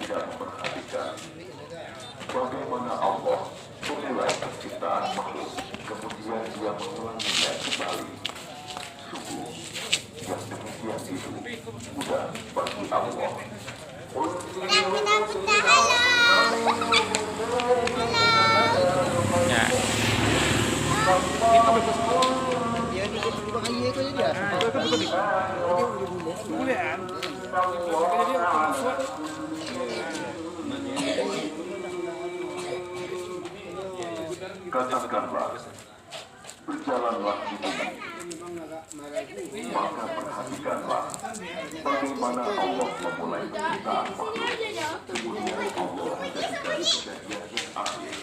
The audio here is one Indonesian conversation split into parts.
dan perhatikan bagaimana Allah memulai penciptaan makhluk, kemudian Dia mengulanginya kembali. Sungguh, yang demikian itu mudah bagi Allah. Katakanlah, berjalanlah di bumi, maka perhatikanlah bagaimana Allah memulai penciptaan makhluk, kemudian Allah menjadikan kejadian yang akhir.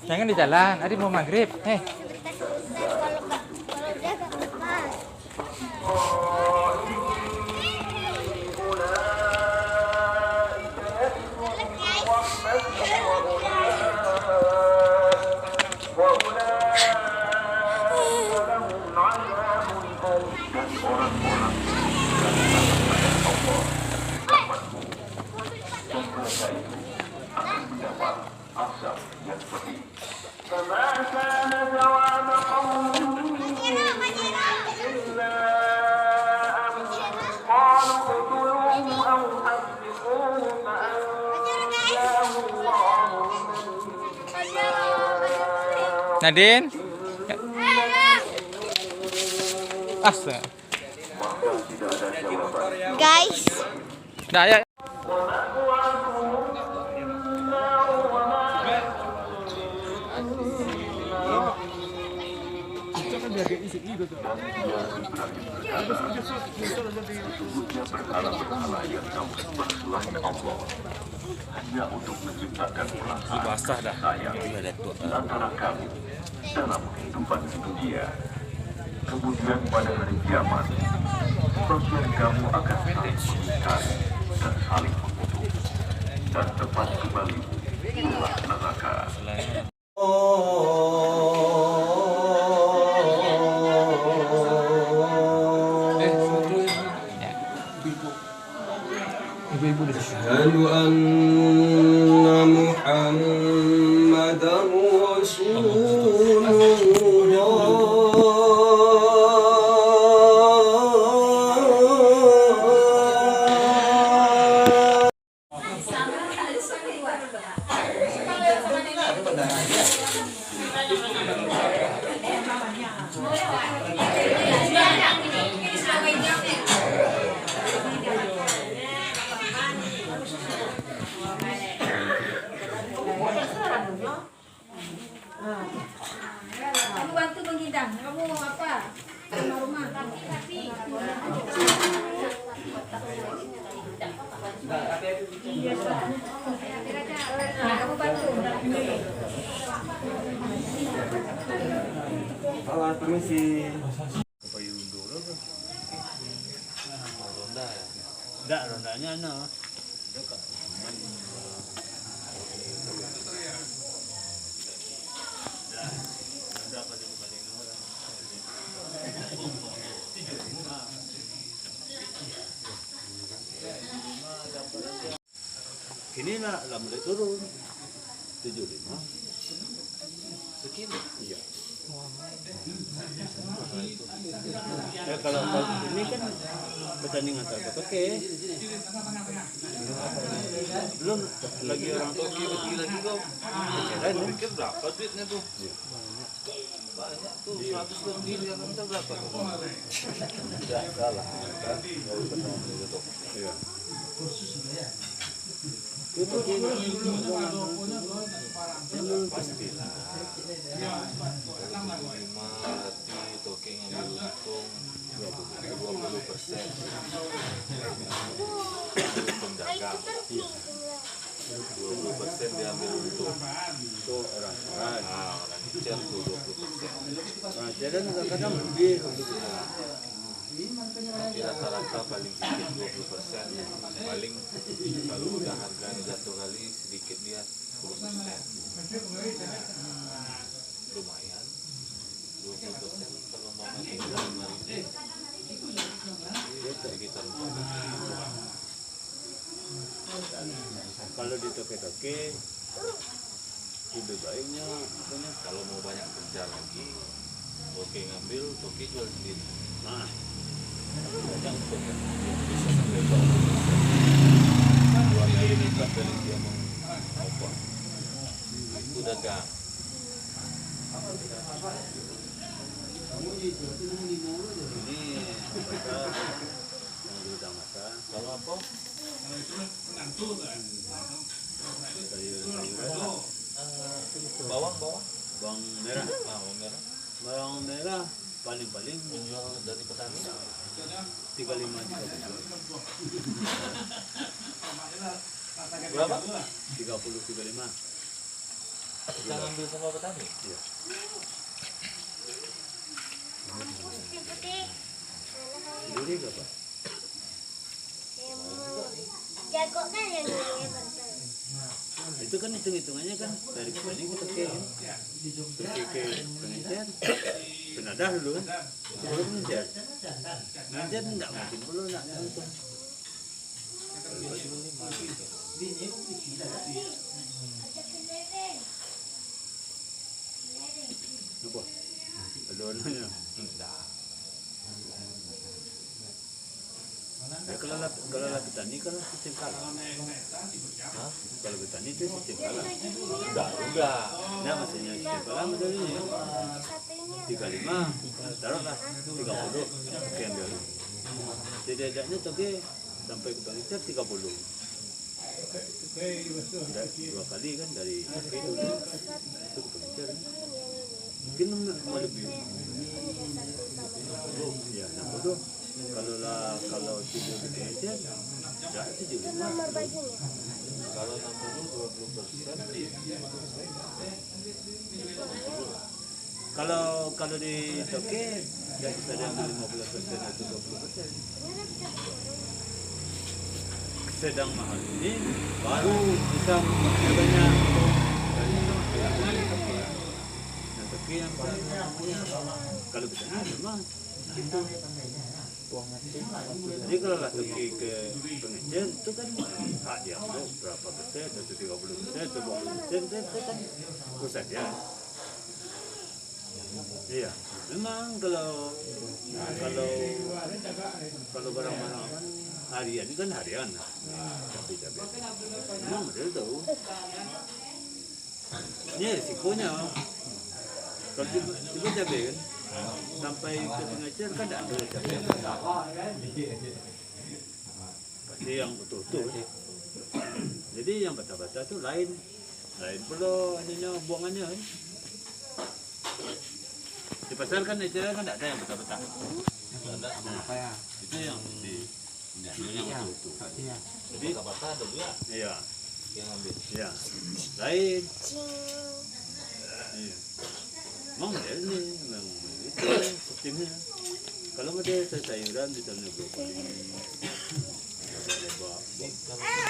Jangan di jalan, Adi mau maghrib. Nadine, asa, guys. nah ya. Berhala-berhala yang kamu sembah selain Allah hanya untuk menciptakan perasaan sayang antara kamu dalam kehidupan di dunia. Kemudian pada hari kiamat, sebagian kamu akan saling mengingkari dan saling mengutuk, dan tempat kembali ialah neraka. أشهد أن محمدا رسول Kamu bantu Bang Gindang. Kamu mau apa? Rumah. Kamu bantu. Halo, permisi. Enggak, rondanya no. Ini lah mulai turun 75 segini. Iya. Ya kalau ini kan petani ngantar ke toke. Belum lagi orang toke gila juga. Kirain Pikir berapa duitnya tuh? Banyak tuh, 100 lebih yang minta berapa tuh? tidak salah. Kan? Nggak usah sama itu. Iya. Itu pasti. Lima berarti toke ngambil untung 20%. Pedagang 20% diambil untung. Itu orang Nah, orang kecil tuh 20%. Nah, jadi kadang-kadang lebih. Tapi rata-rata paling sedikit 20%. Paling kalau udah harganya jatuh kali sedikit dia 10%. Lumayan. 20% kalau mau makin 5.000 sekitar 4.000. Kalau di toke-toke lebih baiknya apanya? Kalau mau banyak kerja lagi, toke ngambil, toke jual sendiri. Nah, Kadang toke bisa sampai 20%. 2 kali lipat dari dia mau apa. Itu dagang. ini mereka yang diutamakan Kalau apa? sayur-sayuran, Bawang. bawang merah. Bawang merah. Bawang merah paling-paling Menjual dari petani. 35 Berapa? 35. Kita ngambil sama petani. Iya. Sendiri berapa? Jago kan yang ini Itu kan hitung-hitungannya kan dari petani ke toke. Toke ke pengecer. Penadah dulu kan. Sebelum pengecer. Pengecer enggak mungkin belum nak untung. Apa? Adonannya. Ya, kalau lah petani kan sistem kalah. Kalau petani itu sistem kalah. Enggak. Nah maksudnya sistem kalah modelnya 35, taruhlah 30, sekian dulu. Tidak-tidaknya toke sampai ke pengecer 30. Dua kali kan dari toke itu ke pengecer. Mungkin mau lebih. Ya 60. Kalau tidur di pengecer, ya 75. Kalau 60 20%. Kalau di toke ya bisa ada 15% atau 20%. Sedang mahal ini baru bisa harganya nah toke yang kalau kita memang itu jadi kalau lah toke ke pengecer itu kan hak dia berapa persen atau 30% atau 20% itu kan pusat ya. Iya, memang kalau barang-barang harian ini kan harian, cabai. Memang model tahu. Ini risikonya. Kalau tiba cabai kan, sampai ke pengecer kan tidak ada cabai. Pasti yang betul-betul. Jadi yang bata-bata itu lain perlu adanya buangannya kan. Di pasar kan aja kan tidak ada yang betah-betah. Itu yang betul. Jadi Kata ada juga iya, yang ambil. iya. Lain. Iya. Memang ini memang itu sistemnya. Kalau model sayuran misalnya brokoli,